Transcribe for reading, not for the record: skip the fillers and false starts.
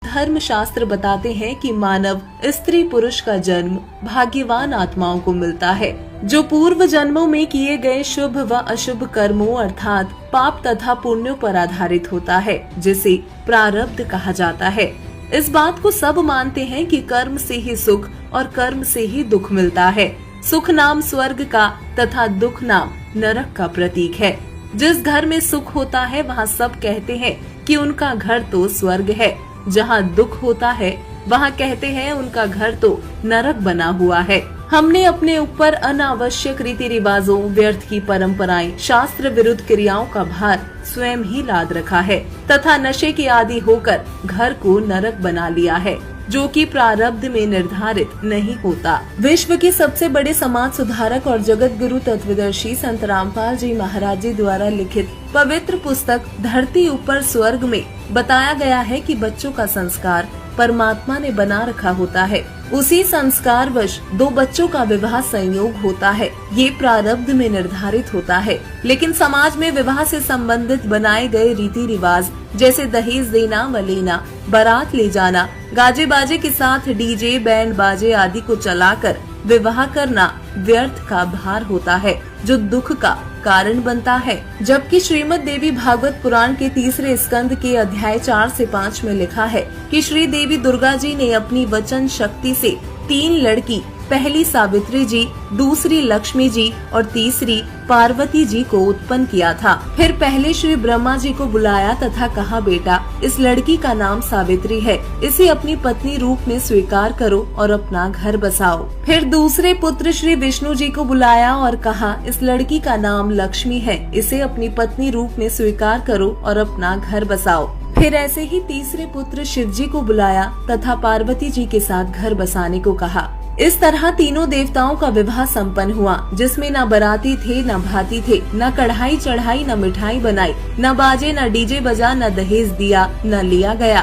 धर्मशास्त्र बताते हैं कि मानव स्त्री पुरुष का जन्म भाग्यवान आत्माओं को मिलता है, जो पूर्व जन्मों में किए गए शुभ व अशुभ कर्मों अर्थात पाप तथा पुण्यों पर आधारित होता है, जिसे प्रारब्ध कहा जाता है। इस बात को सब मानते हैं कि कर्म से ही सुख और कर्म से ही दुख मिलता है। सुख नाम स्वर्ग का तथा दुख नाम नरक का प्रतीक है। जिस घर में सुख होता है वहाँ सब कहते हैं कि उनका घर तो स्वर्ग है, जहाँ दुख होता है वहाँ कहते हैं उनका घर तो नरक बना हुआ है। हमने अपने ऊपर अनावश्यक रीति रिवाजों, व्यर्थ की परंपराएं, शास्त्र विरुद्ध क्रियाओं का भार स्वयं ही लाद रखा है तथा नशे के आदी होकर घर को नरक बना लिया है, जो कि प्रारब्ध में निर्धारित नहीं होता। विश्व के सबसे बड़े समाज सुधारक और जगत गुरु तत्वदर्शी संत रामपाल जी महाराज जी द्वारा लिखित पवित्र पुस्तक धरती ऊपर स्वर्ग में बताया गया है कि बच्चों का संस्कार परमात्मा ने बना रखा होता है। उसी संस्कार वश दो बच्चों का विवाह संयोग होता है। ये प्रारब्ध में निर्धारित होता है, लेकिन समाज में विवाह से संबंधित बनाए गए रीति रिवाज जैसे दहेज देना व लेना, बारात ले जाना, गाजे बाजे के साथ डीजे बैंड बाजे आदि को चलाकर विवाह करना व्यर्थ का भार होता है, जो दुख का कारण बनता है। जबकि श्रीमद् देवी भागवत पुराण के 3 स्कंद के अध्याय 4 से 5 में लिखा है कि श्री देवी दुर्गा जी ने अपनी वचन शक्ति से 3 लड़की, पहली सावित्री जी, दूसरी लक्ष्मी जी और तीसरी पार्वती जी को उत्पन्न किया था। फिर पहले श्री ब्रह्मा जी को बुलाया तथा कहा, बेटा इस लड़की का नाम सावित्री है, इसे अपनी पत्नी रूप में स्वीकार करो और अपना घर बसाओ। फिर दूसरे पुत्र श्री विष्णु जी को बुलाया और कहा, इस लड़की का नाम लक्ष्मी है, इसे अपनी पत्नी रूप में स्वीकार करो और अपना घर बसाओ। फिर ऐसे ही तीसरे पुत्र शिव जी को बुलाया तथा पार्वती जी के साथ घर बसाने को कहा। इस तरह तीनों देवताओं का विवाह संपन्न हुआ, जिसमें न बाराती थे, न भाती थे, न कढ़ाई चढ़ाई, न मिठाई बनाई, न बाजे, न डीजे बजा, न दहेज दिया, न लिया गया।